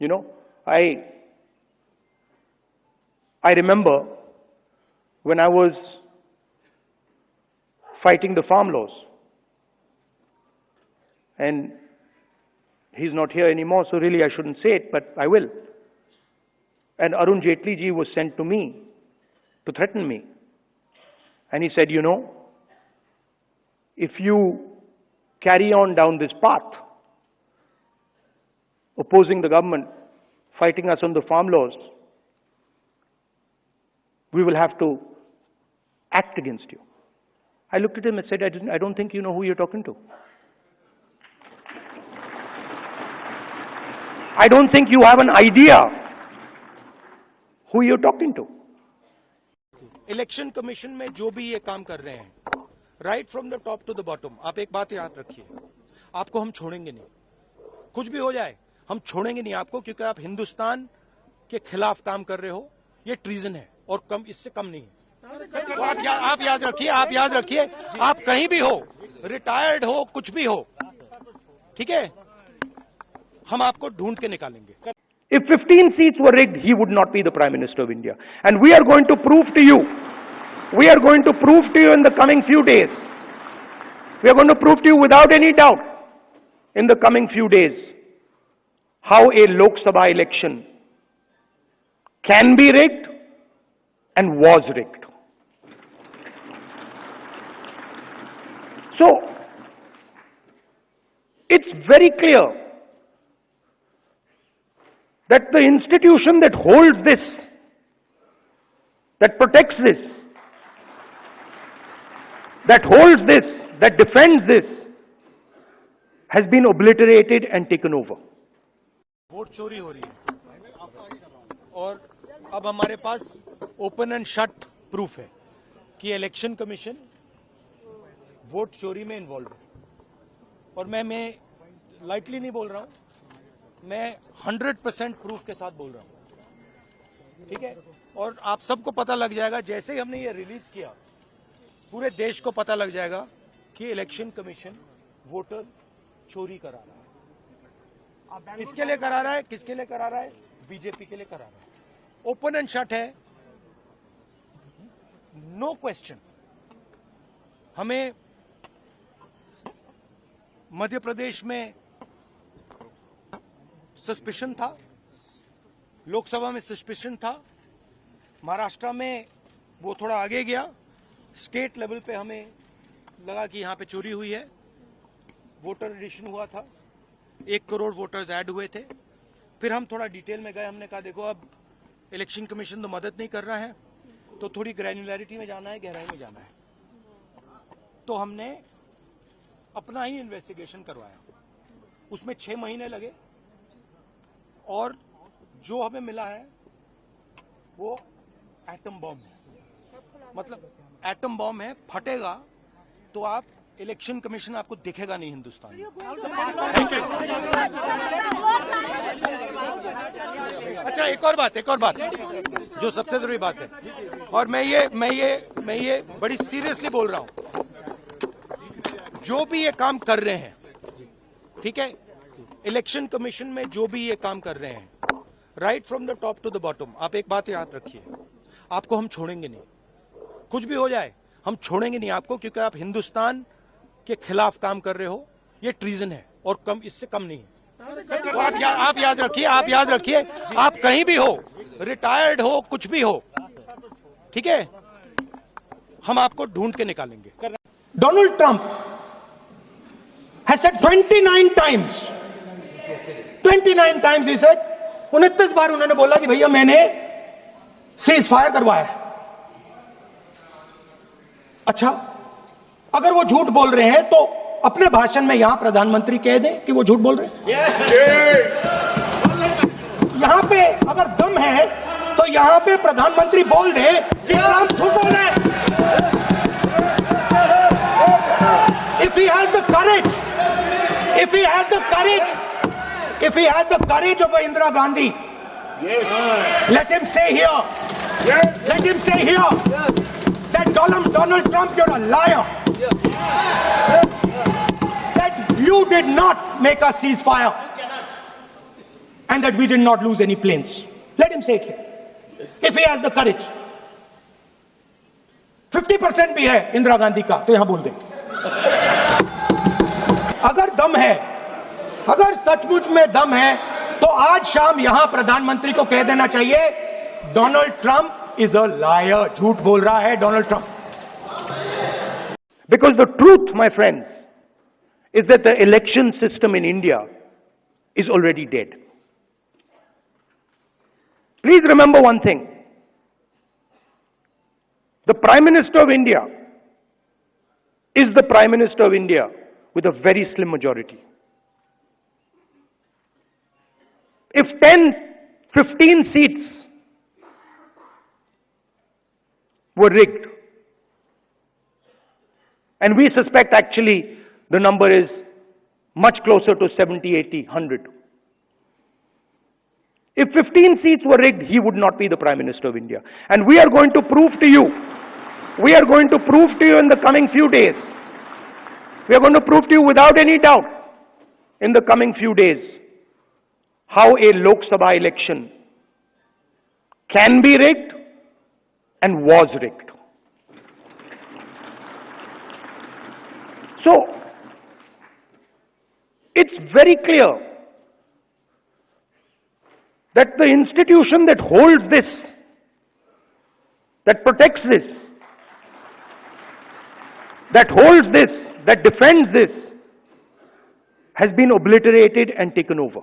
You know, I remember when I was fighting the farm laws, and he's not here anymore, so really I shouldn't say it, but I will. And Arun Jaitley ji was sent to me to threaten me. And he said, you know, if you carry on down this path, opposing the government, fighting us on the farm laws, we will have to act against you. I looked at him and said, I don't think you know who you're talking to. I don't think you have an idea who you're talking to. Election commission में जो भी ये काम कर रहे हैं, right from the top to the bottom, आप एक बात याद रखिए, आपको हम छोड़ेंगे नहीं। कुछ भी हो जाए हम छोड़ेंगे नहीं आपको, क्योंकि आप हिंदुस्तान के खिलाफ काम कर रहे हो। ये ट्रीजन है और कम, इससे कम नहीं है। तो आप याद रखिए, आप कहीं भी हो, रिटायर्ड हो, कुछ भी हो, ठीक है, हम आपको ढूंढ के निकालेंगे। If 15 seats were rigged, he would not be the Prime Minister of India. And we are going to prove to you, in the coming few days, we are going to prove to you without any doubt in the coming few days how a Lok Sabha election can be rigged and was rigged. So, it's very clear that the institution that holds this, that protects this, that holds this, that defends this, has been obliterated and taken over. Vote चोरी हो रही है और अब हमारे पास open and shut proof है कि election commission vote चोरी में इन्वॉल्व है। और मैं लाइटली नहीं बोल रहा हूं, मैं 100% प्रूफ के साथ बोल रहा हूं, ठीक है। और आप सबको पता लग जाएगा, जैसे ही हमने ये रिलीज किया, पूरे देश को पता लग जाएगा कि इलेक्शन कमीशन वोटर चोरी करा रहा है। किसके लिए करा रहा है? बीजेपी के लिए करा रहा है। ओपन एंड शट है, नो क्वेश्चन। हमें मध्य प्रदेश में सस्पिशन था, लोकसभा में सस्पिशन था, महाराष्ट्र में वो थोड़ा आगे गया, स्टेट लेवल पे हमें लगा कि यहां पे चोरी हुई है। वोटर एडिशन हुआ था, 1 करोड़ वोटर्स ऐड हुए थे। फिर हम थोड़ा डिटेल में गए, हमने कहा देखो अब इलेक्शन कमीशन तो मदद नहीं कर रहा है, तो थोड़ी ग्रैन्युलैरिटी में जाना है, गहराई में जाना है। तो हमने अपना ही इन्वेस्टिगेशन करवाया, उसमें 6 महीने लगे और जो हमें मिला है वो एटम बॉम्ब है। मतलब एटम बॉम्ब है, फटेगा तो आप इलेक्शन कमीशन आपको दिखेगा नहीं हिंदुस्तान में। Thank you. अच्छा, एक और बात जो सबसे जरूरी बात है, और मैं ये बड़ी सीरियसली बोल रहा हूं, जो भी ये काम कर रहे हैं, ठीक है, इलेक्शन कमीशन में जो भी ये काम कर रहे हैं, right from the top to the bottom, आप एक बात याद रखिए, आपको हम छोड़ेंगे नहीं। कुछ भी हो जाए हम छोड़ेंगे नहीं आपको, क्योंकि आप हिंदुस्तान के खिलाफ काम कर रहे हो। ये ट्रीजन है और कम, इससे कम नहीं है। तो आप याद रखिए, आप कहीं भी हो, रिटायर्ड हो, कुछ भी हो, ठीक है, हम आपको ढूंढ के निकालेंगे। Donald Trump has said 29 times he said, 29 बार उन्होंने बोला कि भैया मैंने सीज फायर करवाया है। अच्छा, अगर वो झूठ बोल रहे हैं तो अपने भाषण में यहां प्रधानमंत्री कह दें कि वो झूठ बोल रहे हैं। यहां पे अगर दम है तो यहां पे प्रधानमंत्री बोल दे कि ट्रंप झूठ बोल रहे हैं। If he has the courage of Indira Gandhi, let him say here that Donald Trump, you're a liar. That you did not make a ceasefire. and that we did not lose any planes. Let him say it here. If he has the courage. 50% भी है इंदिरा गांधी का, तो यहां बोल दे। अगर दम है, अगर सचमुच में दम है, तो आज शाम यहां प्रधानमंत्री को कह देना चाहिए, Donald Trump is a liar, झूठ बोल रहा है Donald Trump. Because the truth, my friends, is that the election system in India is already dead. Please remember one thing. The Prime Minister of India is the Prime Minister of India with a very slim majority. If 10, 15 seats were rigged, and we suspect actually the number is much closer to 70, 80, 100. If 15 seats were rigged, he would not be the Prime Minister of India. And we are going to prove to you, in the coming few days, we are going to prove to you without any doubt in the coming few days how a Lok Sabha election can be rigged and was rigged. So, it's very clear that the institution that holds this, that protects this, that holds this, that defends this, has been obliterated and taken over.